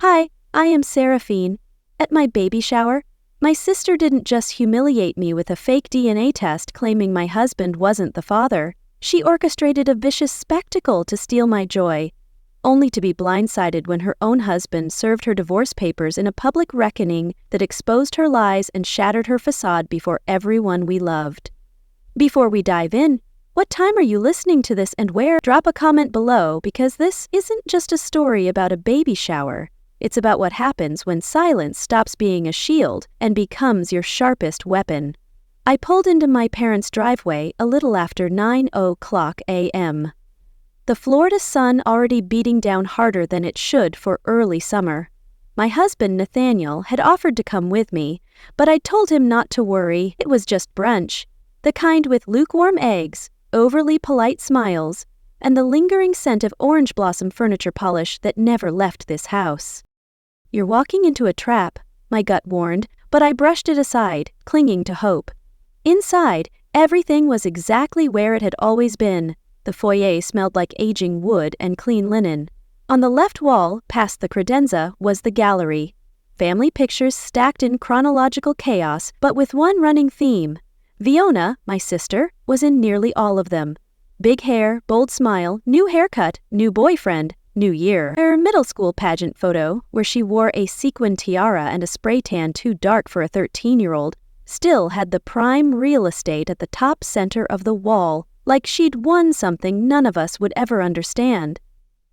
Hi, I am Seraphine. At my baby shower, my sister didn't just humiliate me with a fake DNA test claiming my husband wasn't the father. She orchestrated a vicious spectacle to steal my joy, only to be blindsided when her own husband served her divorce papers in a public reckoning that exposed her lies and shattered her facade before everyone we loved. Before we dive in, what time are you listening to this and where? Drop a comment below, because this isn't just a story about a baby shower. It's about what happens when silence stops being a shield and becomes your sharpest weapon. I pulled into my parents' driveway a little after 9:00 a.m. The Florida sun already beating down harder than it should for early summer. My husband, Nathaniel, had offered to come with me, but I told him not to worry. It was just brunch, the kind with lukewarm eggs, overly polite smiles, and the lingering scent of orange blossom furniture polish that never left this house. "You're walking into a trap," my gut warned, but I brushed it aside, clinging to hope. Inside, everything was exactly where it had always been. The foyer smelled like aging wood and clean linen. On the left wall, past the credenza, was the gallery. Family pictures stacked in chronological chaos, but with one running theme. Fiona, my sister, was in nearly all of them. Big hair, bold smile, new haircut, new boyfriend, new year. Her middle school pageant photo, where she wore a sequin tiara and a spray tan too dark for a 13-year-old, still had the prime real estate at the top center of the wall, like she'd won something none of us would ever understand.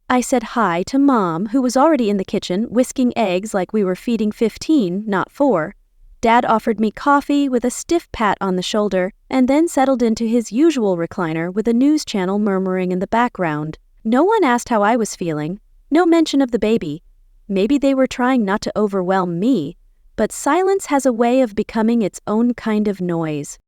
I said hi to Mom, who was already in the kitchen, whisking eggs like we were feeding 15, not 4. Dad offered me coffee with a stiff pat on the shoulder, and then settled into his usual recliner with a news channel murmuring in the background. No one asked how I was feeling, no mention of the baby. Maybe they were trying not to overwhelm me, but silence has a way of becoming its own kind of noise.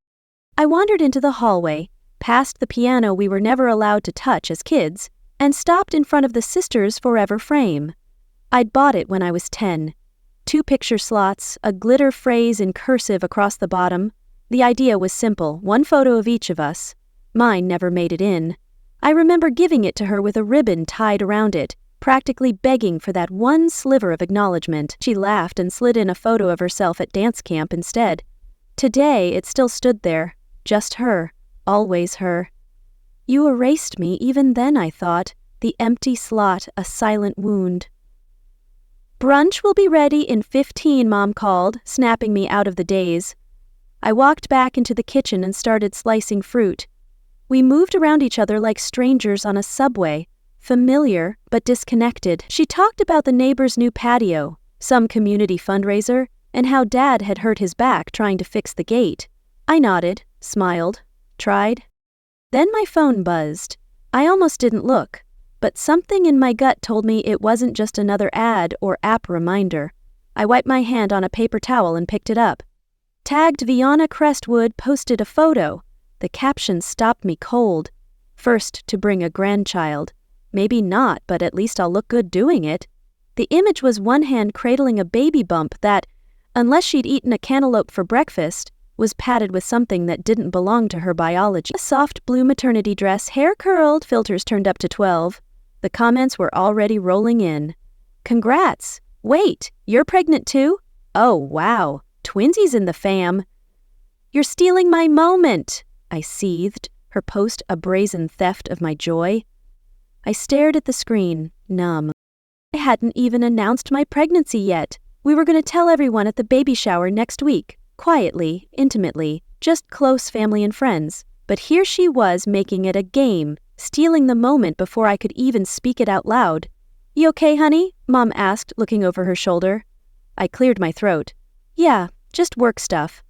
I wandered into the hallway, past the piano we were never allowed to touch as kids, and stopped in front of the Sisters Forever frame. I'd bought it when I was 10. 2 picture slots, a glitter phrase in cursive across the bottom. The idea was simple, one photo of each of us. Mine never made it in. I remember giving it to her with a ribbon tied around it, practically begging for that one sliver of acknowledgement. She laughed and slid in a photo of herself at dance camp instead. Today, it still stood there. Just her. Always her. You erased me even then, I thought. The empty slot, a silent wound. "Brunch will be ready in 15, Mom called, snapping me out of the daze. I walked back into the kitchen and started slicing fruit. We moved around each other like strangers on a subway, familiar but disconnected. She talked about the neighbor's new patio, some community fundraiser, and how Dad had hurt his back trying to fix the gate. I nodded, smiled, tried. Then my phone buzzed. I almost didn't look, but something in my gut told me it wasn't just another ad or app reminder. I wiped my hand on a paper towel and picked it up. Tagged Fiona Crestwood posted a photo. The caption stopped me cold. First to bring a grandchild. Maybe not, but at least I'll look good doing it. The image was one hand cradling a baby bump that, unless she'd eaten a cantaloupe for breakfast, was padded with something that didn't belong to her biology. A soft blue maternity dress, hair curled, filters turned up to 12. The comments were already rolling in. "Congrats! Wait, you're pregnant too? Oh, wow. Twinsies in the fam." "You're stealing my moment," I seethed, her post a brazen theft of my joy. I stared at the screen, numb. I hadn't even announced my pregnancy yet. We were going to tell everyone at the baby shower next week, quietly, intimately, just close family and friends. But here she was making it a game, stealing the moment before I could even speak it out loud. "You okay, honey?" Mom asked, looking over her shoulder. I cleared my throat. "Yeah, just work stuff."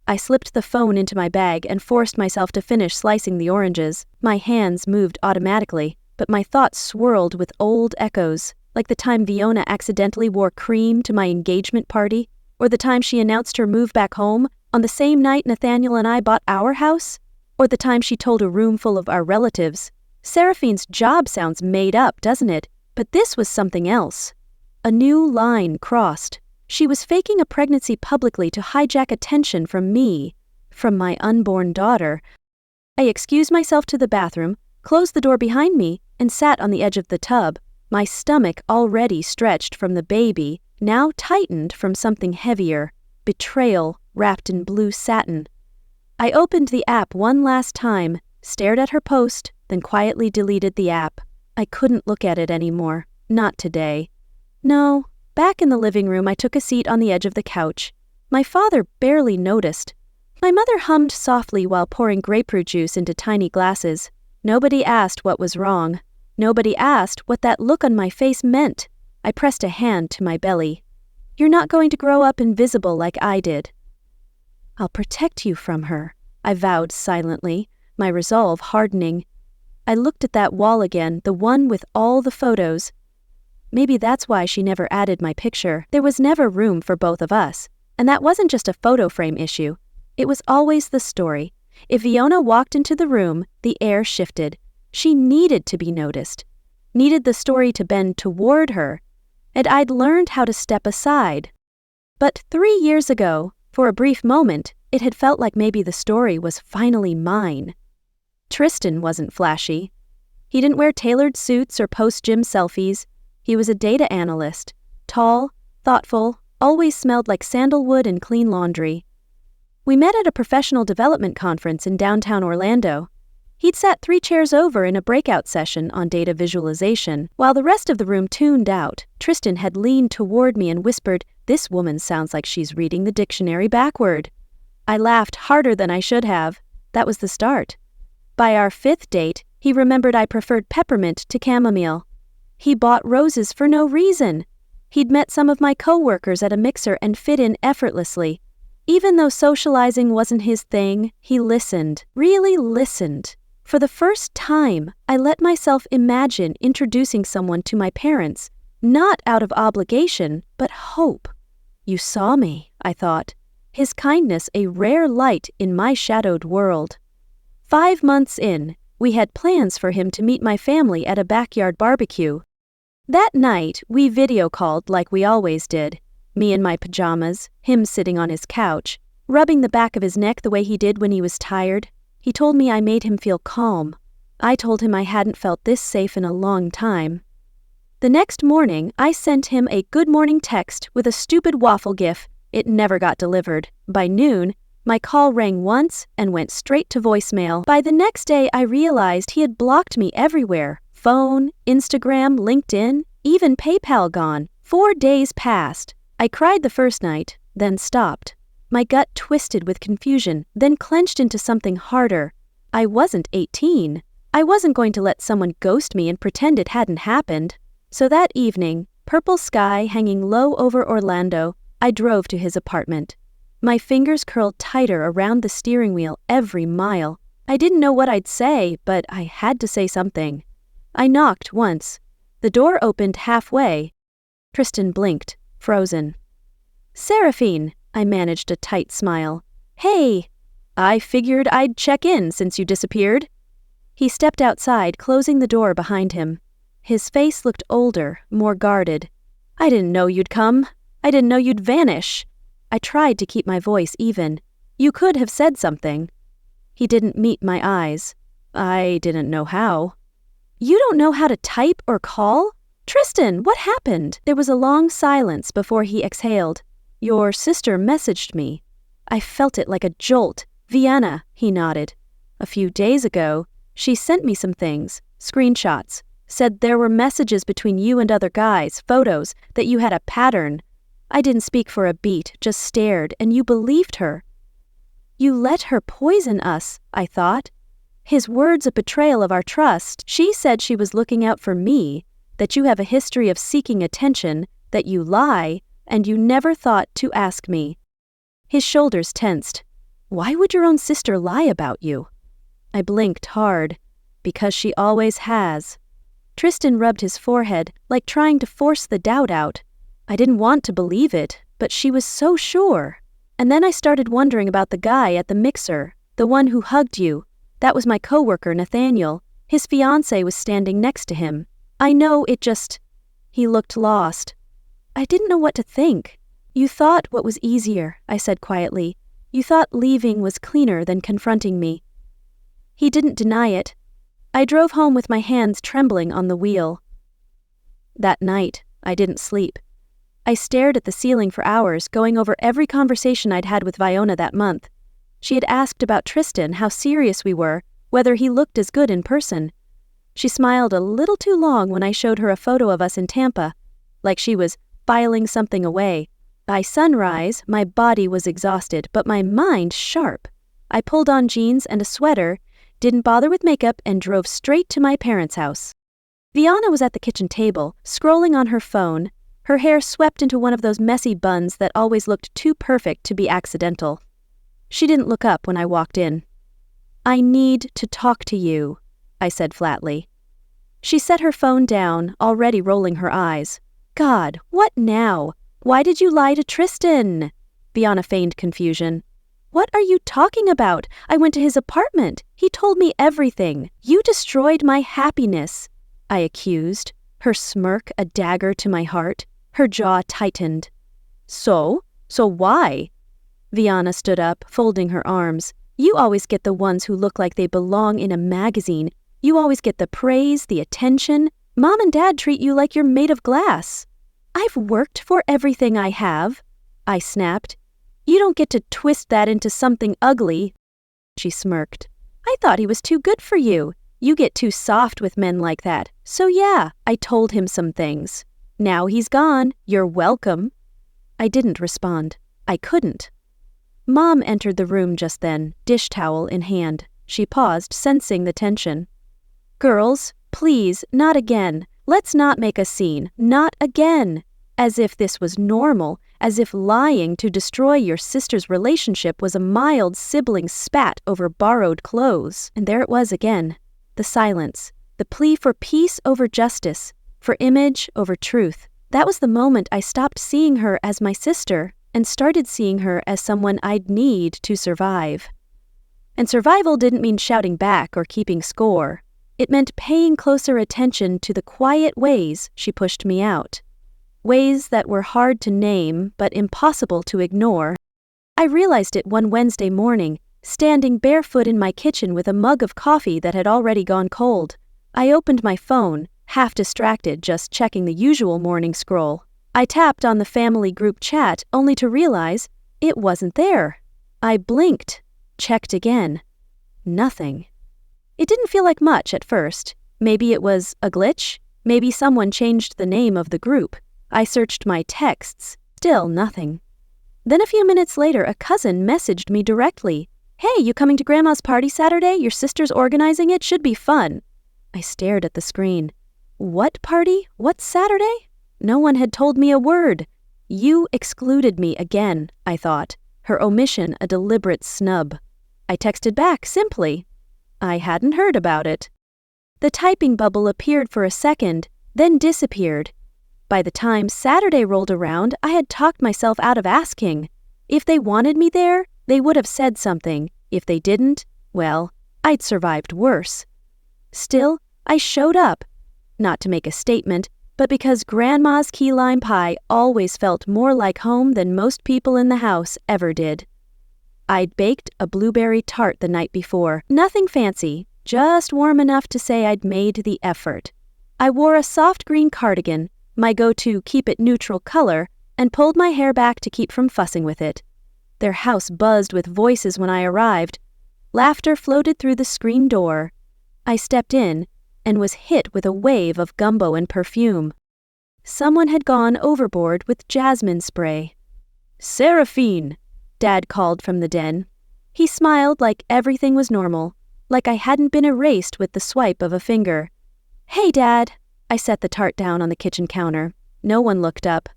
I slipped the phone into my bag and forced myself to finish slicing the oranges. My hands moved automatically, but my thoughts swirled with old echoes, like the time Fiona accidentally wore cream to my engagement party, or the time she announced her move back home on the same night Nathaniel and I bought our house, or the time she told a room full of our relatives. Seraphine's job sounds made up, doesn't it? But this was something else. A new line crossed. She was faking a pregnancy publicly to hijack attention from me, from my unborn daughter. I excused myself to the bathroom, closed the door behind me, and sat on the edge of the tub. My stomach, already stretched from the baby, now tightened from something heavier, betrayal wrapped in blue satin. I opened the app one last time, stared at her post, then quietly deleted the app. I couldn't look at it anymore. Not today. No, back in the living room I took a seat on the edge of the couch. My father barely noticed. My mother hummed softly while pouring grapefruit juice into tiny glasses. Nobody asked what was wrong. Nobody asked what that look on my face meant. I pressed a hand to my belly. You're not going to grow up invisible like I did. I'll protect you from her, I vowed silently, my resolve hardening. I looked at that wall again, the one with all the photos. Maybe that's why she never added my picture. There was never room for both of us. And that wasn't just a photo frame issue. It was always the story. If Fiona walked into the room, the air shifted. She needed to be noticed. Needed the story to bend toward her. And I'd learned how to step aside. But 3 years ago, for a brief moment, it had felt like maybe the story was finally mine. Tristan wasn't flashy. He didn't wear tailored suits or post gym selfies. He was a data analyst, tall, thoughtful, always smelled like sandalwood and clean laundry. We met at a professional development conference in downtown Orlando. He'd sat 3 chairs over in a breakout session on data visualization. While the rest of the room tuned out, Tristan had leaned toward me and whispered, "This woman sounds like she's reading the dictionary backward." I laughed harder than I should have. That was the start. By our 5th date, he remembered I preferred peppermint to chamomile. He bought roses for no reason. He'd met some of my coworkers at a mixer and fit in effortlessly. Even though socializing wasn't his thing, he listened, really listened. For the first time, I let myself imagine introducing someone to my parents, not out of obligation, but hope. You saw me, I thought. His kindness a rare light in my shadowed world. 5 months in, we had plans for him to meet my family at a backyard barbecue. That night, we video called like we always did. Me in my pajamas, him sitting on his couch, rubbing the back of his neck the way he did when he was tired. He told me I made him feel calm. I told him I hadn't felt this safe in a long time. The next morning, I sent him a good morning text with a stupid waffle gif. It never got delivered. By noon, my call rang once and went straight to voicemail. By the next day, I realized he had blocked me everywhere. Phone, Instagram, LinkedIn, even PayPal gone. 4 days passed. I cried the first night, then stopped. My gut twisted with confusion, then clenched into something harder. I wasn't 18. I wasn't going to let someone ghost me and pretend it hadn't happened. So that evening, purple sky hanging low over Orlando, I drove to his apartment. My fingers curled tighter around the steering wheel every mile. I didn't know what I'd say, but I had to say something. I knocked once. The door opened halfway. Tristan blinked, frozen. "Seraphine," I managed a tight smile. "Hey, I figured I'd check in since you disappeared." He stepped outside, closing the door behind him. His face looked older, more guarded. "I didn't know you'd come. I didn't know you'd vanish." I tried to keep my voice even. "You could have said something." He didn't meet my eyes. I didn't know how. "You don't know how to type or call? Tristan, what happened?" There was a long silence before he exhaled. "Your sister messaged me." I felt it like a jolt. "Vienna," he nodded. "A few days ago, she sent me some things, screenshots. Said there were messages between you and other guys, photos, that you had a pattern." I didn't speak for a beat, just stared, and you believed her. "You let her poison us," I thought. His words a betrayal of our trust. "She said she was looking out for me, that you have a history of seeking attention, that you lie, and you never thought to ask me." His shoulders tensed. "Why would your own sister lie about you?" I blinked hard. "Because she always has." Tristan rubbed his forehead, like trying to force the doubt out. I didn't want to believe it, but she was so sure. And then I started wondering about the guy at the mixer, the one who hugged you. That was my coworker, Nathaniel. His fiancée was standing next to him. I know it just... He looked lost. I didn't know what to think. "You thought what was easier," I said quietly. "You thought leaving was cleaner than confronting me." He didn't deny it. I drove home with my hands trembling on the wheel. That night, I didn't sleep. I stared at the ceiling for hours, going over every conversation I'd had with Viona that month. She had asked about Tristan, how serious we were, whether he looked as good in person. She smiled a little too long when I showed her a photo of us in Tampa, like she was filing something away. By sunrise, my body was exhausted, but my mind sharp. I pulled on jeans and a sweater, didn't bother with makeup, and drove straight to my parents' house. Viona was at the kitchen table, scrolling on her phone, her hair swept into one of those messy buns that always looked too perfect to be accidental. She didn't look up when I walked in. "I need to talk to you," I said flatly. She set her phone down, already rolling her eyes. "God, what now? Why did you lie to Tristan?" Viona feigned confusion. "What are you talking about? I went to his apartment. He told me everything. You destroyed my happiness," I accused, her smirk a dagger to my heart. Her jaw tightened. So why?" Viona stood up, folding her arms. "You always get the ones who look like they belong in a magazine. You always get the praise, the attention. Mom and Dad treat you like you're made of glass." "I've worked for everything I have," I snapped. "You don't get to twist that into something ugly." She smirked. "I thought he was too good for you. You get too soft with men like that. So yeah, I told him some things. Now he's gone. You're welcome." I didn't respond. I couldn't. Mom entered the room just then, dish towel in hand. She paused, sensing the tension. "Girls, please, not again. Let's not make a scene. Not again." As if this was normal, as if lying to destroy your sister's relationship was a mild sibling spat over borrowed clothes. And there it was again. The silence. The plea for peace over justice. For image over truth. That was the moment I stopped seeing her as my sister and started seeing her as someone I'd need to survive. And survival didn't mean shouting back or keeping score. It meant paying closer attention to the quiet ways she pushed me out. Ways that were hard to name but impossible to ignore. I realized it one Wednesday morning, standing barefoot in my kitchen with a mug of coffee that had already gone cold. I opened my phone, half distracted, just checking the usual morning scroll. I tapped on the family group chat only to realize it wasn't there. I blinked, checked again. Nothing. It didn't feel like much at first. Maybe it was a glitch. Maybe someone changed the name of the group. I searched my texts. Still nothing. Then a few minutes later, a cousin messaged me directly. "Hey, you coming to Grandma's party Saturday? Your sister's organizing it. Should be fun." I stared at the screen. What party? What Saturday? No one had told me a word. You excluded me again, I thought, her omission a deliberate snub. I texted back simply. I hadn't heard about it. The typing bubble appeared for a second, then disappeared. By the time Saturday rolled around, I had talked myself out of asking. If they wanted me there, they would have said something. If they didn't, well, I'd survived worse. Still, I showed up. Not to make a statement, but because Grandma's key lime pie always felt more like home than most people in the house ever did. I'd baked a blueberry tart the night before. Nothing fancy, just warm enough to say I'd made the effort. I wore a soft green cardigan, my go-to keep-it-neutral color, and pulled my hair back to keep from fussing with it. Their house buzzed with voices when I arrived. Laughter floated through the screen door. I stepped in and was hit with a wave of gumbo and perfume. Someone had gone overboard with jasmine spray. "Seraphine!" Dad called from the den. He smiled like everything was normal, like I hadn't been erased with the swipe of a finger. "Hey, Dad!" I set the tart down on the kitchen counter. No one looked up.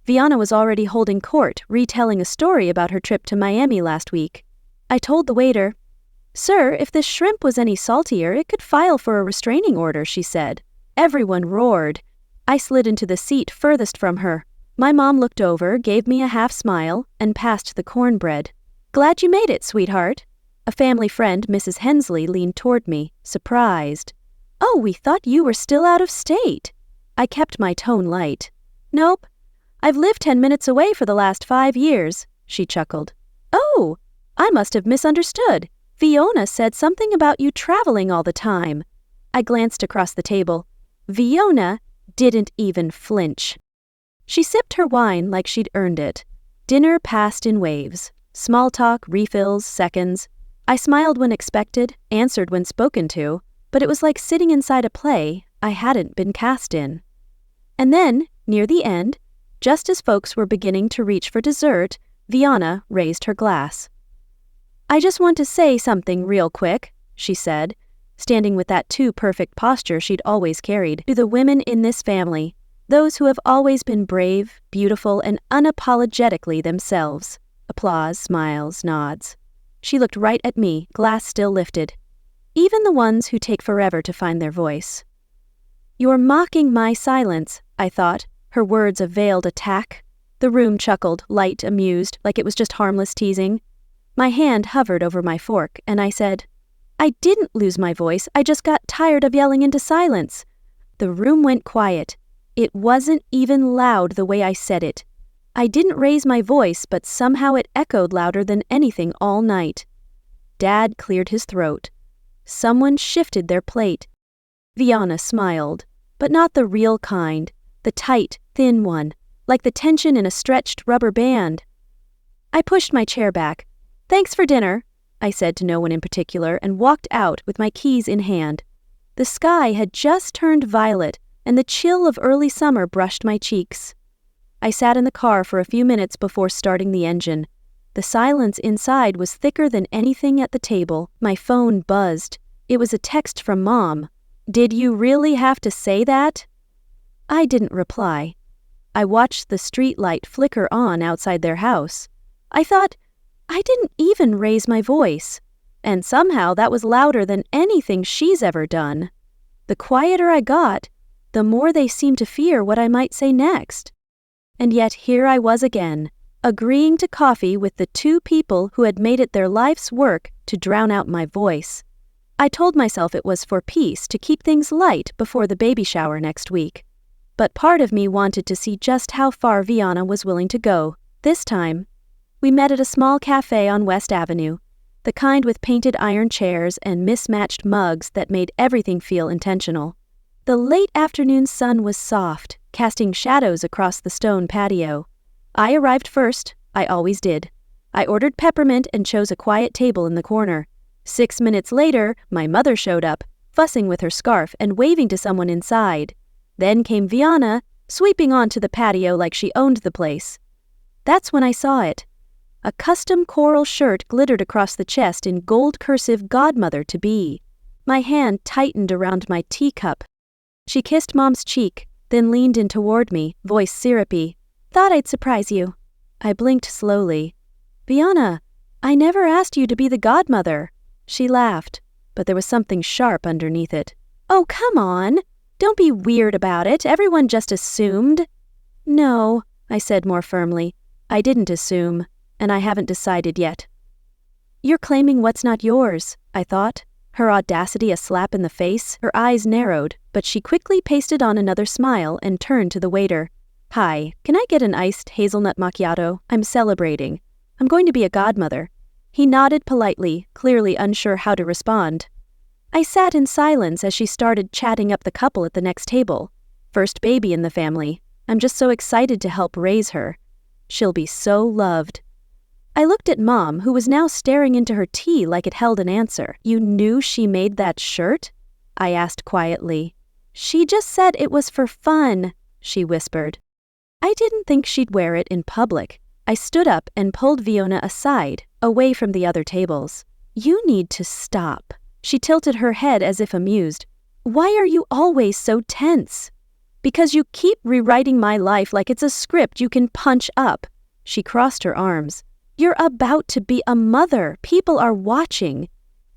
Viona was already holding court, retelling a story about her trip to Miami last week. I told the waiter, "Sir, if this shrimp was any saltier, it could file for a restraining order," she said. Everyone roared. I slid into the seat furthest from her. My mom looked over, gave me a half smile, and passed the cornbread. "Glad you made it, sweetheart." A family friend, Mrs. Hensley, leaned toward me, surprised. "Oh, we thought you were still out of state." I kept my tone light. "Nope. I've lived 10 minutes away for the last 5 years," she chuckled. "Oh, I must have misunderstood. Viona said something about you traveling all the time." I glanced across the table. "Viona didn't even flinch. She sipped her wine like she'd earned it. Dinner passed in waves. Small talk, refills, seconds. I smiled when expected, answered when spoken to, but it was like sitting inside a play I hadn't been cast in. And then, near the end, just as folks were beginning to reach for dessert, Viana raised her glass. "I just want to say something real quick," she said, standing with that too-perfect posture she'd always carried, "to the women in this family, those who have always been brave, beautiful, and unapologetically themselves." Applause, smiles, nods. She looked right at me, glass still lifted. "Even the ones who take forever to find their voice." "You're mocking my silence," I thought, her words a veiled attack. The room chuckled, light, amused, like it was just harmless teasing. My hand hovered over my fork, and I said, "I didn't lose my voice, I just got tired of yelling into silence." The room went quiet. It wasn't even loud the way I said it. I didn't raise my voice, but somehow it echoed louder than anything all night. Dad cleared his throat. Someone shifted their plate. Viana smiled, but not the real kind, the tight, thin one, like the tension in a stretched rubber band. I pushed my chair back. "Thanks for dinner," I said to no one in particular, and walked out with my keys in hand. The sky had just turned violet, and the chill of early summer brushed my cheeks. I sat in the car for a few minutes before starting the engine. The silence inside was thicker than anything at the table. My phone buzzed. It was a text from Mom. "Did you really have to say that?" I didn't reply. I watched the street light flicker on outside their house. I thought, I didn't even raise my voice. And somehow that was louder than anything she's ever done. The quieter I got, the more they seemed to fear what I might say next. And yet here I was again, agreeing to coffee with the two people who had made it their life's work to drown out my voice. I told myself it was for peace, to keep things light before the baby shower next week. But part of me wanted to see just how far Viana was willing to go, this time. We met at a small cafe on West Avenue, the kind with painted iron chairs and mismatched mugs that made everything feel intentional. The late afternoon sun was soft, casting shadows across the stone patio. I arrived first, I always did. I ordered peppermint and chose a quiet table in the corner. 6 minutes later, my mother showed up, fussing with her scarf and waving to someone inside. Then came Viana, sweeping onto the patio like she owned the place. That's when I saw it. A custom coral shirt glittered across the chest in gold cursive godmother-to-be. My hand tightened around my teacup. She kissed Mom's cheek, then leaned in toward me, voice syrupy. "Thought I'd surprise you." I blinked slowly. "Viana, I never asked you to be the godmother." She laughed, but there was something sharp underneath it. "Oh, come on. Don't be weird about it. Everyone just assumed." "No," I said more firmly. "I didn't assume, and I haven't decided yet." "You're claiming what's not yours," I thought. Her audacity a slap in the face, her eyes narrowed, but she quickly pasted on another smile and turned to the waiter. "Hi, can I get an iced hazelnut macchiato? I'm celebrating. I'm going to be a godmother." He nodded politely, clearly unsure how to respond. I sat in silence as she started chatting up the couple at the next table. First baby in the family. I'm just so excited to help raise her. She'll be so loved. I looked at Mom, who was now staring into her tea like it held an answer. "You knew she made that shirt?" I asked quietly. "She just said it was for fun," she whispered. I didn't think she'd wear it in public. I stood up and pulled Viona aside, away from the other tables. "You need to stop." She tilted her head as if amused. "Why are you always so tense?" "Because you keep rewriting my life like it's a script you can punch up." She crossed her arms. "You're about to be a mother. People are watching.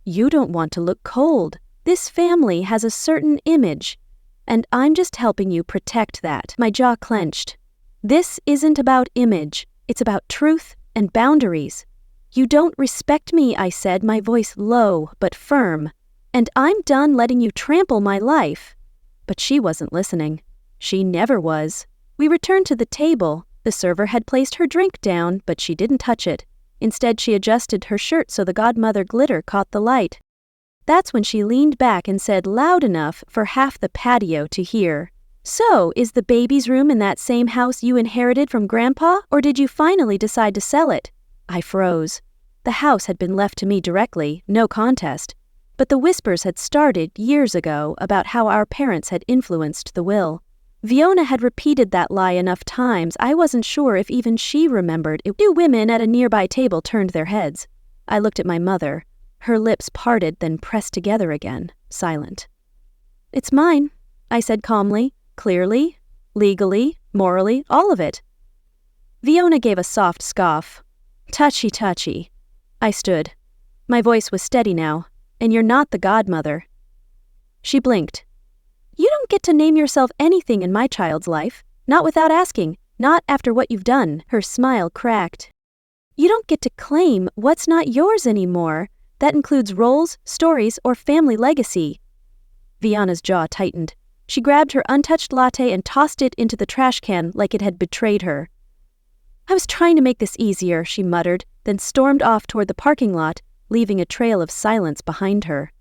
You don't want to look cold. This family has a certain image, and I'm just helping you protect that." My jaw clenched. "This isn't about image. It's about truth and boundaries." "You don't respect me," I said, my voice low but firm. "And I'm done letting you trample my life." But she wasn't listening. She never was. We returned to the table. The server had placed her drink down, but she didn't touch it. Instead, she adjusted her shirt so the godmother glitter caught the light. That's when she leaned back and said loud enough for half the patio to hear, So, is the baby's room in that same house you inherited from Grandpa, or did you finally decide to sell it? I froze. The house had been left to me directly, no contest. But the whispers had started years ago about how our parents had influenced the will. Fiona had repeated that lie enough times I wasn't sure if even she remembered it. Two women at a nearby table turned their heads. I looked at my mother. Her lips parted, then pressed together again, silent. "It's mine," I said calmly, clearly, legally, morally, all of it. Fiona gave a soft scoff. "Touchy. I stood. My voice was steady now. "And you're not the godmother." She blinked. "You don't get to name yourself anything in my child's life, not without asking, not after what you've done." Her smile cracked. "You don't get to claim what's not yours anymore. That includes roles, stories, or family legacy." Fiona's jaw tightened. She grabbed her untouched latte and tossed it into the trash can like it had betrayed her. "I was trying to make this easier," she muttered, then stormed off toward the parking lot, leaving a trail of silence behind her.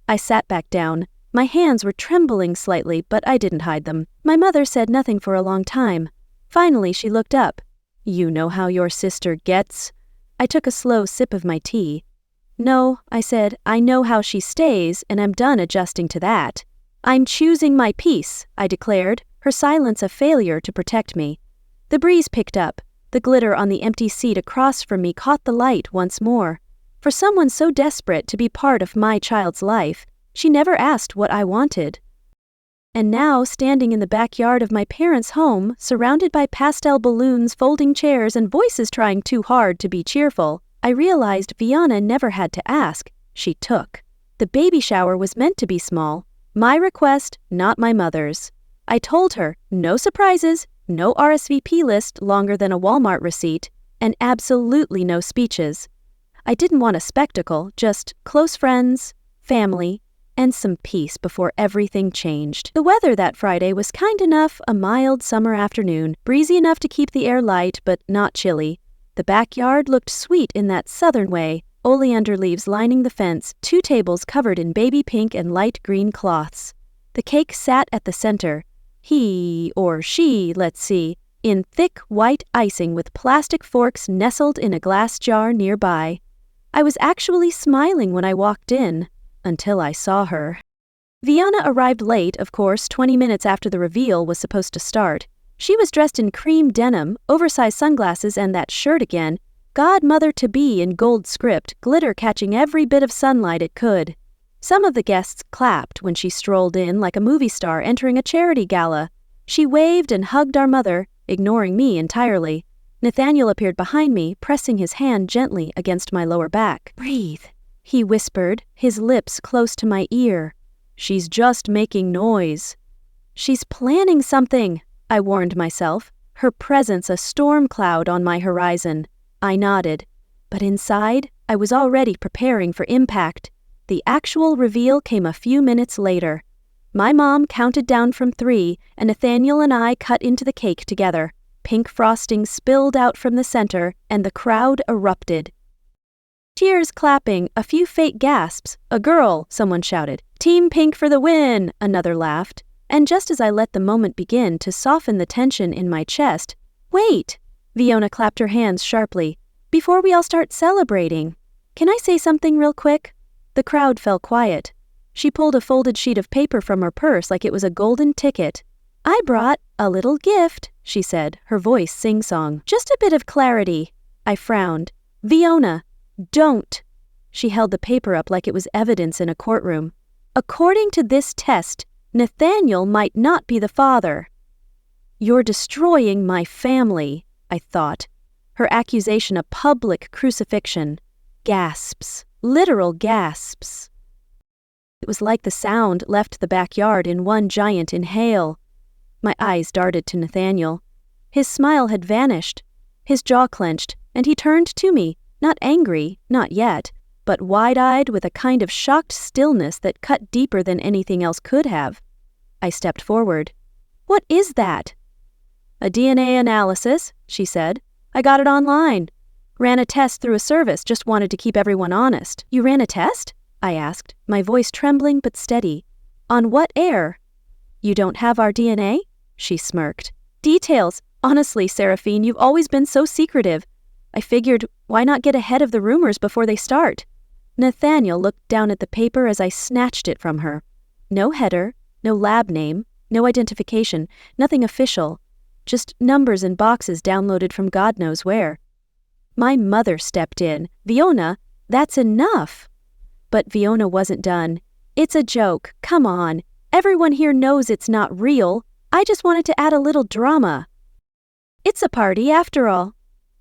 I sat back down. My hands were trembling slightly, but I didn't hide them. My mother said nothing for a long time. Finally, she looked up. "You know how your sister gets?" I took a slow sip of my tea. "No," I said, "I know how she stays, and I'm done adjusting to that." "I'm choosing my peace," I declared, her silence a failure to protect me. The breeze picked up. The glitter on the empty seat across from me caught the light once more. For someone so desperate to be part of my child's life, she never asked what I wanted. And now, standing in the backyard of my parents' home, surrounded by pastel balloons, folding chairs, and voices trying too hard to be cheerful, I realized Fiona never had to ask. She took. The baby shower was meant to be small. My request, not my mother's. I told her, no surprises, no RSVP list longer than a Walmart receipt, and absolutely no speeches. I didn't want a spectacle, just close friends, family, and some peace before everything changed. The weather that Friday was kind enough, a mild summer afternoon, breezy enough to keep the air light but not chilly. The backyard looked sweet in that southern way, oleander leaves lining the fence, 2 tables covered in baby pink and light green cloths. The cake sat at the center. He, or she, let's see, in thick white icing with plastic forks nestled in a glass jar nearby. I was actually smiling when I walked in, until I saw her. Fiona arrived late, of course, 20 minutes after the reveal was supposed to start. She was dressed in cream denim, oversized sunglasses, and that shirt again, godmother-to-be in gold script, glitter catching every bit of sunlight it could. Some of the guests clapped when she strolled in like a movie star entering a charity gala. She waved and hugged our mother, ignoring me entirely. Nathaniel appeared behind me, pressing his hand gently against my lower back. "Breathe," he whispered, his lips close to my ear. "She's just making noise." "She's planning something," I warned myself, her presence a storm cloud on my horizon. I nodded. But inside, I was already preparing for impact. The actual reveal came a few minutes later. My mom counted down from 3, and Nathaniel and I cut into the cake together. Pink frosting spilled out from the center, and the crowd erupted. Cheers, clapping, a few fake gasps. "A girl," someone shouted. "Team Pink for the win," another laughed. And just as I let the moment begin to soften the tension in my chest, "Wait!" Fiona clapped her hands sharply. "Before we all start celebrating, can I say something real quick?" The crowd fell quiet. She pulled a folded sheet of paper from her purse like it was a golden ticket. "I brought a little gift," she said, her voice sing-song. "Just a bit of clarity." I frowned. "Fiona, don't." She held the paper up like it was evidence in a courtroom. "According to this test, Nathaniel might not be the father." "You're destroying my family," I thought. Her accusation a public crucifixion. Gasps. Literal gasps. It was like the sound left the backyard in one giant inhale. My eyes darted to Nathaniel. His smile had vanished. His jaw clenched, and he turned to me, not angry, not yet, but wide-eyed with a kind of shocked stillness that cut deeper than anything else could have. I stepped forward. "What is that?" "A DNA analysis," she said. "I got it online. Ran a test through a service, just wanted to keep everyone honest." "You ran a test?" I asked, my voice trembling but steady. "On what air?" You don't have our DNA? She smirked. Details. Honestly, Seraphine, you've always been so secretive. I figured, why not get ahead of the rumors before they start? Nathaniel looked down at the paper as I snatched it from her. No header, no lab name, no identification, nothing official. Just numbers and boxes downloaded from God knows where. My mother stepped in. Fiona, that's enough. But Fiona wasn't done. It's a joke. Come on. Everyone here knows it's not real. I just wanted to add a little drama. It's a party after all.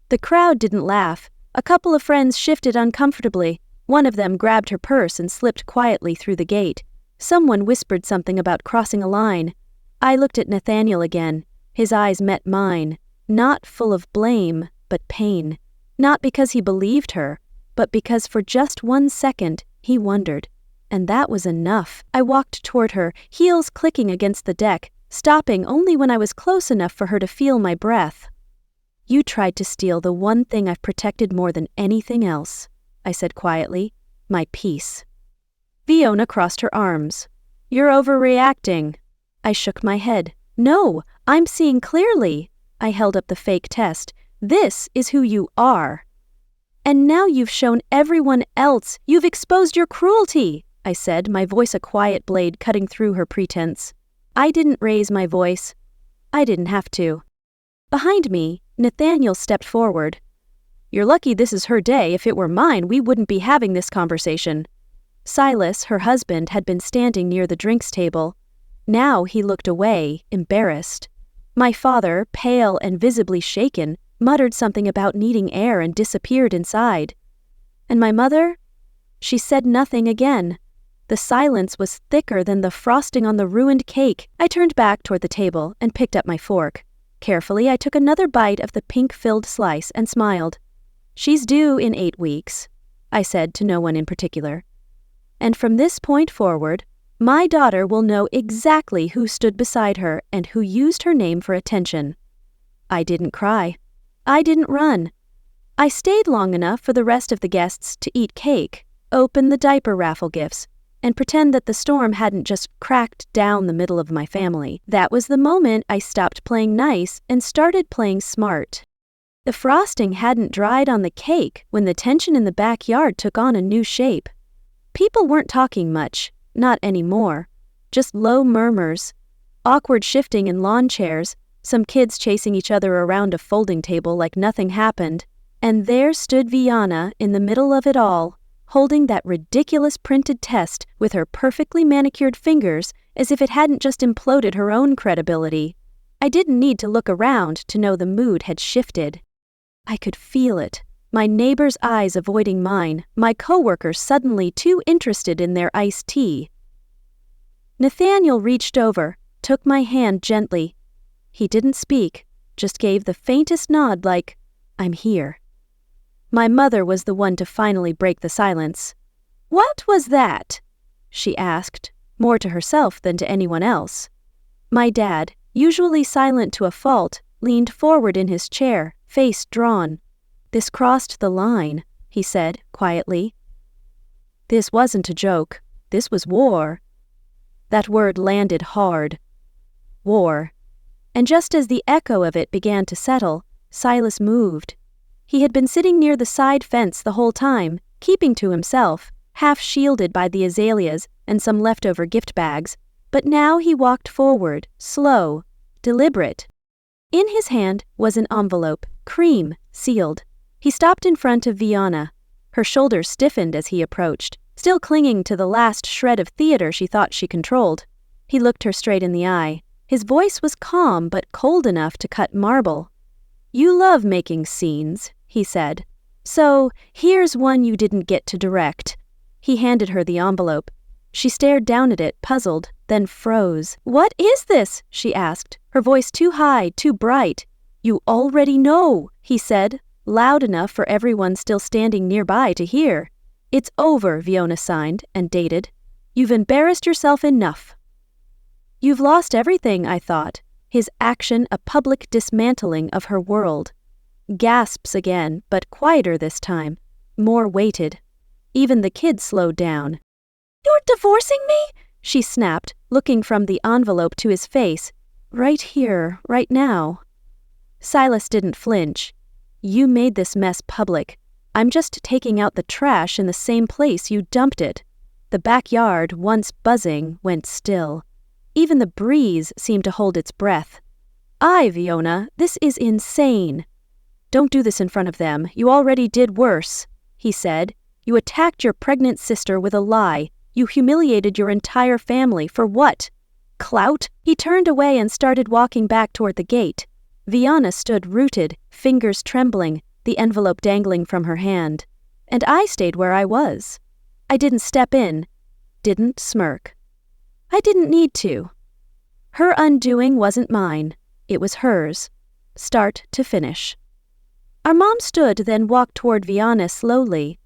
The crowd didn't laugh. A couple of friends shifted uncomfortably. One of them grabbed her purse and slipped quietly through the gate. Someone whispered something about crossing a line. I looked at Nathaniel again. His eyes met mine, not full of blame, but pain. Not because he believed her, but because for just 1 second he wondered. And that was enough. I walked toward her, heels clicking against the deck, stopping only when I was close enough for her to feel my breath. You tried to steal the one thing I've protected more than anything else, I said quietly, my peace. Fiona crossed her arms. You're overreacting. I shook my head. No, I'm seeing clearly. I held up the fake test. This is who you are. And now you've shown everyone else. You've exposed your cruelty, I said, my voice a quiet blade cutting through her pretense. I didn't raise my voice. I didn't have to. Behind me, Nathaniel stepped forward. You're lucky this is her day. If it were mine, we wouldn't be having this conversation. Silas, her husband, had been standing near the drinks table. Now he looked away, embarrassed. My father, pale and visibly shaken, muttered something about needing air and disappeared inside. And my mother? She said nothing again. The silence was thicker than the frosting on the ruined cake. I turned back toward the table and picked up my fork. Carefully, I took another bite of the pink-filled slice and smiled. She's due in 8 weeks, I said to no one in particular. And from this point forward, my daughter will know exactly who stood beside her and who used her name for attention. I didn't cry. I didn't run. I stayed long enough for the rest of the guests to eat cake, open the diaper raffle gifts, and pretend that the storm hadn't just cracked down the middle of my family. That was the moment I stopped playing nice and started playing smart. The frosting hadn't dried on the cake when the tension in the backyard took on a new shape. People weren't talking much, not anymore. Just low murmurs, awkward shifting in lawn chairs, some kids chasing each other around a folding table like nothing happened. And there stood Viana in the middle of it all, holding that ridiculous printed test with her perfectly manicured fingers as if it hadn't just imploded her own credibility. I didn't need to look around to know the mood had shifted. I could feel it. My neighbor's eyes avoiding mine, my coworkers suddenly too interested in their iced tea. Nathaniel reached over, took my hand gently. He didn't speak, just gave the faintest nod like, I'm here. My mother was the one to finally break the silence. What was that? She asked, more to herself than to anyone else. My dad, usually silent to a fault, leaned forward in his chair, face drawn. This crossed the line, he said, quietly. This wasn't a joke. This was war. That word landed hard. War. And just as the echo of it began to settle, Silas moved. He had been sitting near the side fence the whole time, keeping to himself, half shielded by the azaleas and some leftover gift bags, but now he walked forward, slow, deliberate. In his hand was an envelope, cream, sealed. He stopped in front of Viana. Her shoulders stiffened as he approached, still clinging to the last shred of theater she thought she controlled. He looked her straight in the eye. His voice was calm but cold enough to cut marble. You love making scenes, he said. So, here's one you didn't get to direct. He handed her the envelope. She stared down at it, puzzled, then froze. What is this? She asked, her voice too high, too bright. You already know, he said, loud enough for everyone still standing nearby to hear. It's over, Fiona signed and dated. You've embarrassed yourself enough. You've lost everything, I thought. His action a public dismantling of her world. Gasps again, but quieter this time, more weighted. Even the kids slowed down. You're divorcing me? she snapped, looking from the envelope to his face. Right here, right now. Silas didn't flinch. You made this mess public. I'm just taking out the trash in the same place you dumped it. The backyard, once buzzing, went still. Even the breeze seemed to hold its breath. Fiona, this is insane. Don't do this in front of them. You already did worse, he said. You attacked your pregnant sister with a lie. You humiliated your entire family. For what? Clout? He turned away and started walking back toward the gate. Fiona stood rooted, fingers trembling, the envelope dangling from her hand. And I stayed where I was. I didn't step in, didn't smirk. I didn't need to. Her undoing wasn't mine. It was hers, start to finish. Our mom stood, then walked toward Fiona slowly.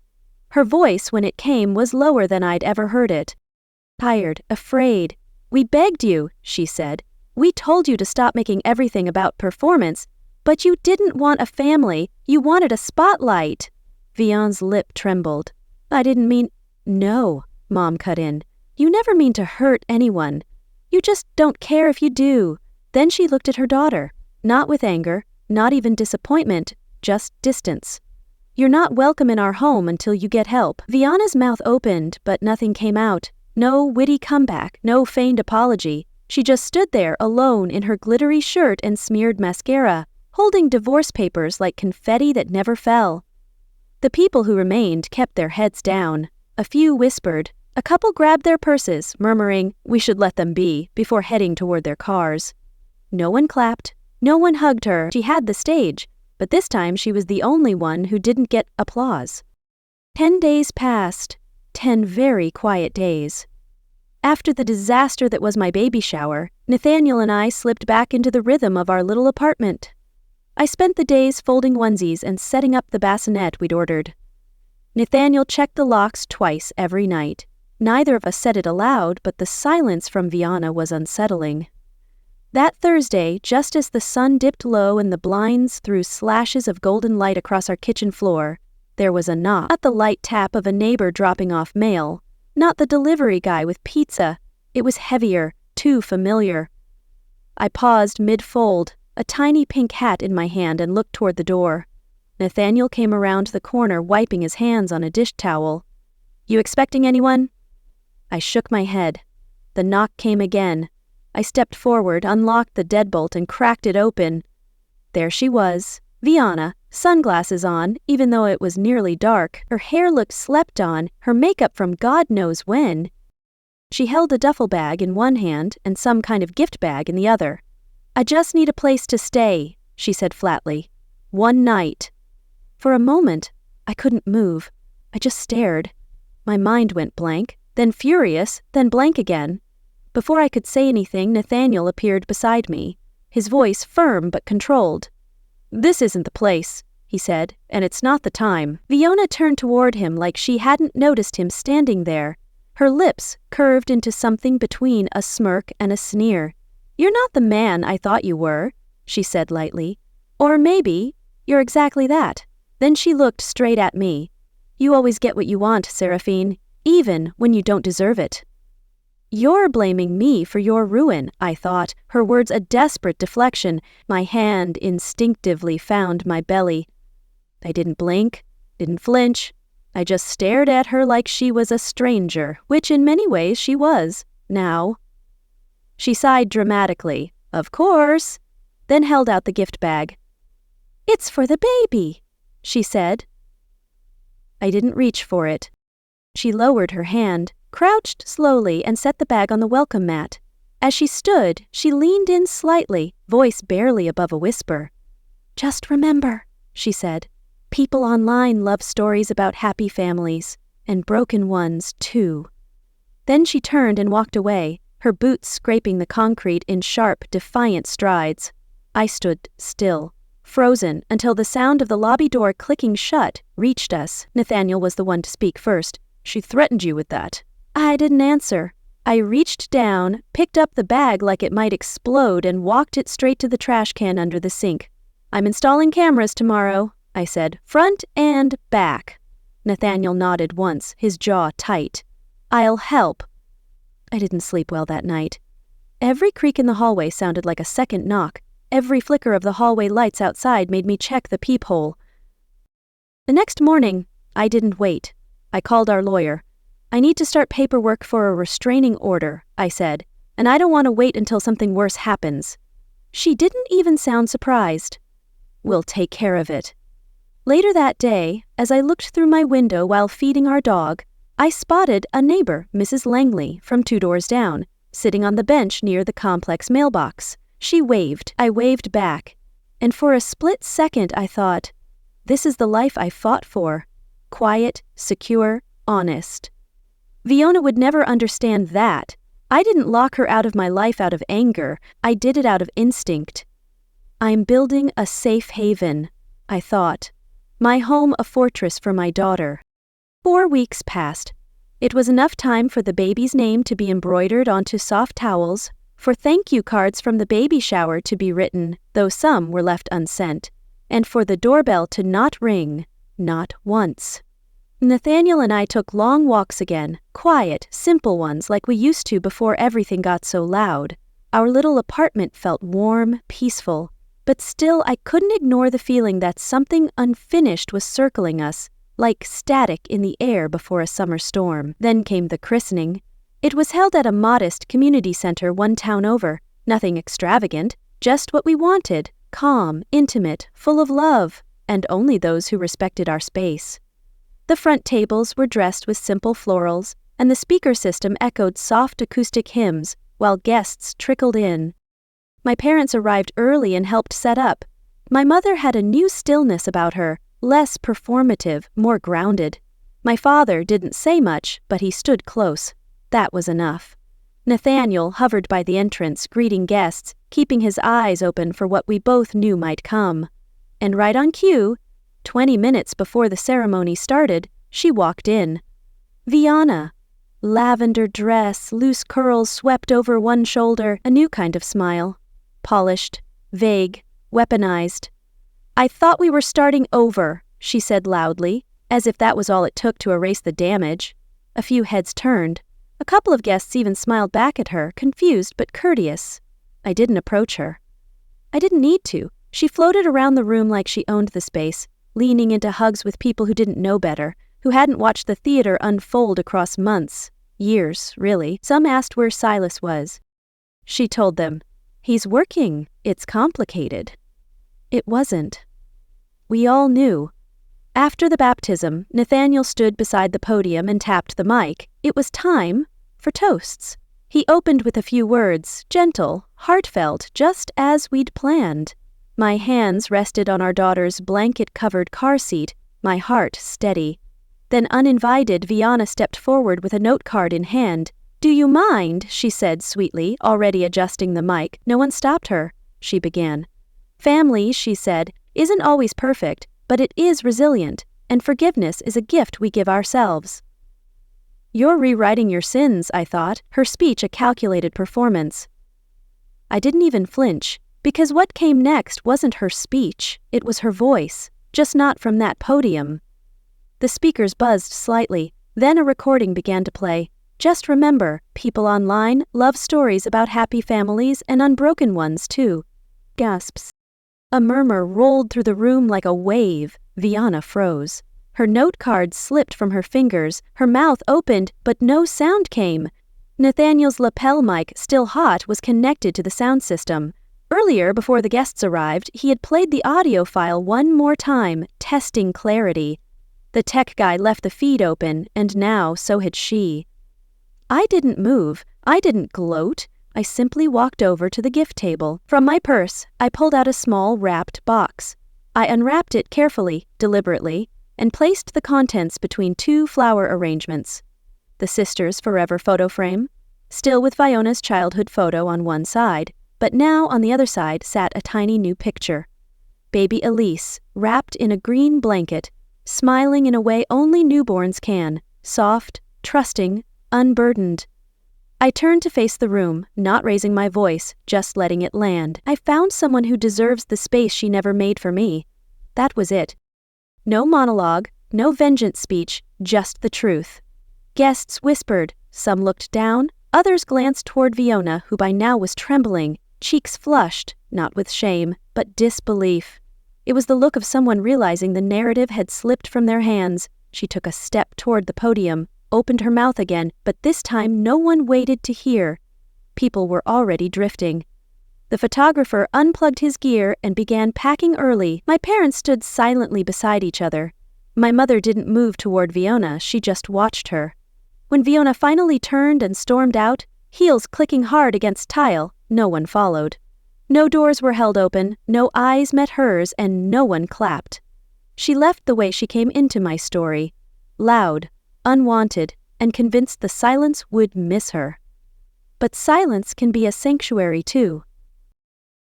Her voice, when it came, was lower than I'd ever heard it. Tired, afraid. We begged you, she said. We told you to stop making everything about performance, but you didn't want a family. You wanted a spotlight. Fiona's lip trembled. I didn't mean... No, Mom cut in. You never mean to hurt anyone. You just don't care if you do. Then she looked at her daughter, not with anger, not even disappointment, just distance. You're not welcome in our home until you get help. Fiona's mouth opened, but nothing came out. No witty comeback, no feigned apology. She just stood there alone in her glittery shirt and smeared mascara, holding divorce papers like confetti that never fell. The people who remained kept their heads down. A few whispered. A couple grabbed their purses, murmuring, "We should let them be," before heading toward their cars. No one clapped. No one hugged her. She had the stage, but this time she was the only one who didn't get applause. 10 days passed. 10 very quiet days. After the disaster that was my baby shower, Nathaniel and I slipped back into the rhythm of our little apartment. I spent the days folding onesies and setting up the bassinet we'd ordered. Nathaniel checked the locks twice every night. Neither of us said it aloud, but the silence from Fiona was unsettling. That Thursday, just as the sun dipped low and the blinds threw slashes of golden light across our kitchen floor, there was a knock. Not the light tap of a neighbor dropping off mail, not the delivery guy with pizza. It was heavier, too familiar. I paused mid-fold, a tiny pink hat in my hand, and looked toward the door. Nathaniel came around the corner, wiping his hands on a dish towel. "You expecting anyone?" I shook my head. The knock came again. I stepped forward, unlocked the deadbolt, and cracked it open. There she was, Fiona, sunglasses on, even though it was nearly dark. Her hair looked slept on, her makeup from God knows when. She held a duffel bag in one hand and some kind of gift bag in the other. "I just need a place to stay," she said flatly. "One night." For a moment, I couldn't move. I just stared. My mind went blank, then furious, then blank again. Before I could say anything, Nathaniel appeared beside me, his voice firm but controlled. "This isn't the place," he said, "and it's not the time." Fiona turned toward him like she hadn't noticed him standing there. Her lips curved into something between a smirk and a sneer. "You're not the man I thought you were," she said lightly. "Or maybe you're exactly that." Then she looked straight at me. "You always get what you want, Seraphine, even when you don't deserve it." "You're blaming me for your ruin," I thought, her words a desperate deflection. My hand instinctively found my belly. I didn't blink, didn't flinch. I just stared at her like she was a stranger, which in many ways she was, now. She sighed dramatically. "Of course," then held out the gift bag. "It's for the baby," she said. I didn't reach for it. She lowered her hand, crouched slowly, and set the bag on the welcome mat. As she stood, she leaned in slightly, voice barely above a whisper. "Just remember," she said, "people online love stories about happy families, and broken ones, too." Then she turned and walked away, her boots scraping the concrete in sharp, defiant strides. I stood still, frozen, until the sound of the lobby door clicking shut reached us. Nathaniel was the one to speak first. "She threatened you with that." I didn't answer. I reached down, picked up the bag like it might explode, and walked it straight to the trash can under the sink. "I'm installing cameras tomorrow," I said, "front and back." Nathaniel nodded once, his jaw tight. "I'll help." I didn't sleep well that night. Every creak in the hallway sounded like a second knock. Every flicker of the hallway lights outside made me check the peephole. The next morning, I didn't wait. I called our lawyer. "I need to start paperwork for a restraining order," I said, "and I don't want to wait until something worse happens." She didn't even sound surprised. "We'll take care of it." Later that day, as I looked through my window while feeding our dog, I spotted a neighbor, Mrs. Langley, from 2 doors down, sitting on the bench near the complex mailbox. She waved. I waved back. And for a split second I thought, this is the life I fought for. Quiet, secure, honest. Fiona would never understand that. I didn't lock her out of my life out of anger. I did it out of instinct. I'm building a safe haven, I thought. My home a fortress for my daughter. 4 weeks passed. It was enough time for the baby's name to be embroidered onto soft towels, for thank you cards from the baby shower to be written, though some were left unsent, and for the doorbell to not ring, not once. Nathaniel and I took long walks again, quiet, simple ones like we used to before everything got so loud. Our little apartment felt warm, peaceful, but still I couldn't ignore the feeling that something unfinished was circling us, like static in the air before a summer storm. Then came the christening. It was held at a modest community center 1 town over, nothing extravagant, just what we wanted, calm, intimate, full of love, and only those who respected our space. The front tables were dressed with simple florals, and the speaker system echoed soft acoustic hymns while guests trickled in. My parents arrived early and helped set up. My mother had a new stillness about her, less performative, more grounded. My father didn't say much, but he stood close. That was enough. Nathaniel hovered by the entrance, greeting guests, keeping his eyes open for what we both knew might come. And right on cue, 20 minutes before the ceremony started, she walked in. Fiona. Lavender dress, loose curls swept over one shoulder, a new kind of smile. Polished, vague, weaponized. "I thought we were starting over," she said loudly, as if that was all it took to erase the damage. A few heads turned. A couple of guests even smiled back at her, confused but courteous. I didn't approach her. I didn't need to. She floated around the room like she owned the space, leaning into hugs with people who didn't know better, who hadn't watched the theater unfold across months, years, really. Some asked where Silas was. She told them, "He's working. It's complicated." It wasn't. We all knew. After the baptism, Nathaniel stood beside the podium and tapped the mic. It was time for toasts. He opened with a few words, gentle, heartfelt, just as we'd planned. My hands rested on our daughter's blanket-covered car seat, my heart steady. Then uninvited, Fiona stepped forward with a note card in hand. "Do you mind?" she said sweetly, already adjusting the mic. No one stopped her. She began. "Family," she said, "isn't always perfect, but it is resilient, and forgiveness is a gift we give ourselves." You're rewriting your sins, I thought, her speech a calculated performance. I didn't even flinch, because what came next wasn't her speech, it was her voice, just not from that podium. The speakers buzzed slightly, then a recording began to play. Just remember, people online love stories about happy families and unbroken ones too. Gasps. A murmur rolled through the room like a wave. Fiona froze. Her note card slipped from her fingers, her mouth opened, but no sound came. Nathaniel's lapel mic, still hot, was connected to the sound system. Earlier, before the guests arrived, he had played the audio file one more time, testing clarity. The tech guy left the feed open, and now so had she. I didn't move. I didn't gloat. I simply walked over to the gift table. From my purse, I pulled out a small wrapped box. I unwrapped it carefully, deliberately, and placed the contents between 2 flower arrangements. The sisters' forever photo frame, still with Fiona's childhood photo on one side, but now on the other side sat a tiny new picture. Baby Elise, wrapped in a green blanket, smiling in a way only newborns can, soft, trusting, unburdened. I turned to face the room, not raising my voice, just letting it land. I found someone who deserves the space she never made for me. That was it. No monologue, no vengeance speech, just the truth. Guests whispered, some looked down, Others glanced toward Fiona, who by now was trembling, cheeks flushed, not with shame, but disbelief. It was the look of someone realizing the narrative had slipped from their hands. She took a step toward the podium, opened her mouth again, but this time no one waited to hear. People were already drifting. The photographer unplugged his gear and began packing early. My parents stood silently beside each other. My mother didn't move toward Fiona, she just watched her. When Fiona finally turned and stormed out, heels clicking hard against tile, no one followed. No doors were held open, no eyes met hers, and no one clapped. She left the way she came into my story, loud, unwanted, and convinced the silence would miss her. But silence can be a sanctuary too.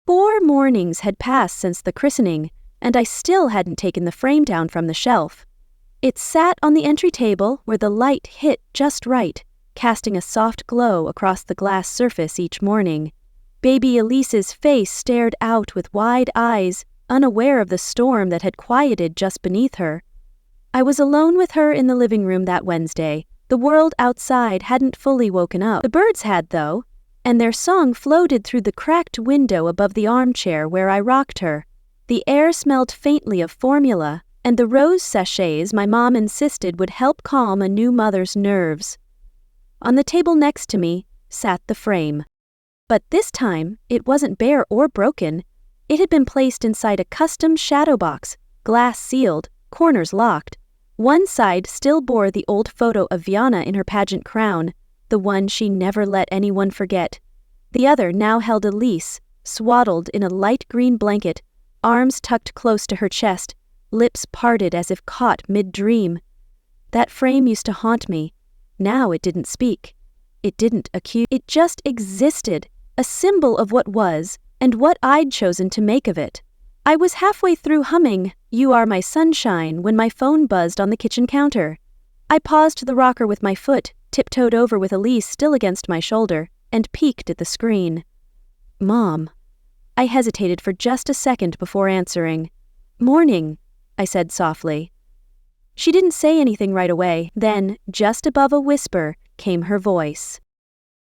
4 mornings had passed since the christening, and I still hadn't taken the frame down from the shelf. It sat on the entry table where the light hit just right, casting a soft glow across the glass surface each morning. Baby Elise's face stared out with wide eyes, unaware of the storm that had quieted just beneath her. I was alone with her in the living room that Wednesday. The world outside hadn't fully woken up. The birds had, though, and their song floated through the cracked window above the armchair where I rocked her. The air smelled faintly of formula, and the rose sachets my mom insisted would help calm a new mother's nerves. On the table next to me sat the frame. But this time, it wasn't bare or broken. It had been placed inside a custom shadow box, glass sealed, corners locked. One side still bore the old photo of Fiona in her pageant crown, the one she never let anyone forget. The other now held Elise, swaddled in a light green blanket, arms tucked close to her chest, lips parted as if caught mid-dream. That frame used to haunt me. Now it didn't speak. It didn't accuse. It just existed, a symbol of what was, and what I'd chosen to make of it. I was halfway through humming "You Are My Sunshine" when my phone buzzed on the kitchen counter. I paused the rocker with my foot, tiptoed over with Elise still against my shoulder, and peeked at the screen. Mom. I hesitated for just a second before answering. "Morning," I said softly. She didn't say anything right away. Then, just above a whisper, came her voice.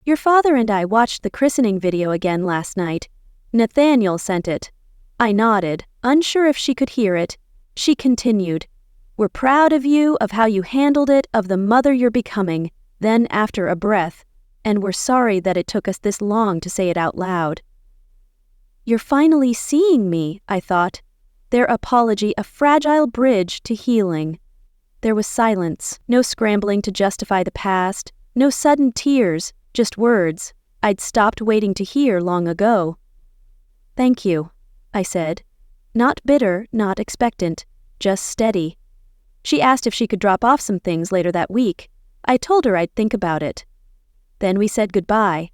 "Your father and I watched the christening video again last night. Nathaniel sent it." I nodded, unsure if she could hear it. She continued, "We're proud of you, of how you handled it, of the mother you're becoming." Then, after a breath, "And we're sorry that it took us this long to say it out loud." You're finally seeing me, I thought. Their apology a fragile bridge to healing. There was silence, no scrambling to justify the past, no sudden tears, just words I'd stopped waiting to hear long ago. "Thank you," I said. Not bitter, not expectant, just steady. She asked if she could drop off some things later that week. I told her I'd think about it. Then we said goodbye.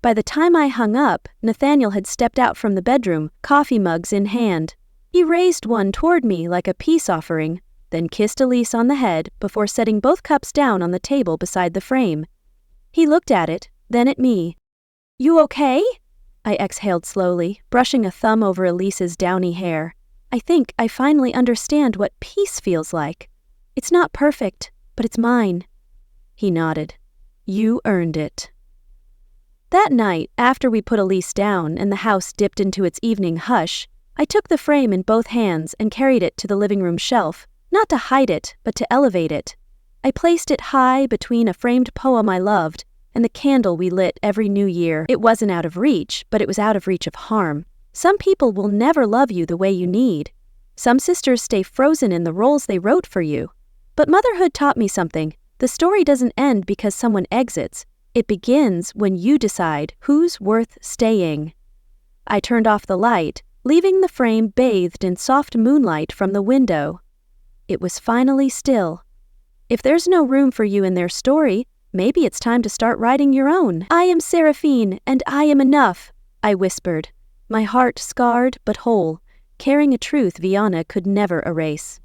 By the time I hung up, Nathaniel had stepped out from the bedroom, coffee mugs in hand. He raised one toward me like a peace offering, then kissed Elise on the head before setting both cups down on the table beside the frame. He looked at it, then at me. "You okay?" I exhaled slowly, brushing a thumb over Elise's downy hair. "I think I finally understand what peace feels like. It's not perfect, but it's mine." He nodded. "You earned it." That night, after we put Elise down and the house dipped into its evening hush, I took the frame in both hands and carried it to the living room shelf, not to hide it, but to elevate it. I placed it high between a framed poem I loved and the candle we lit every New Year. It wasn't out of reach, but it was out of reach of harm. Some people will never love you the way you need. Some sisters stay frozen in the roles they wrote for you. But motherhood taught me something. The story doesn't end because someone exits. It begins when you decide who's worth staying. I turned off the light, leaving the frame bathed in soft moonlight from the window. It was finally still. If there's no room for you in their story, maybe it's time to start writing your own. "I am Seraphine, and I am enough," I whispered, my heart scarred but whole, carrying a truth Fiona could never erase.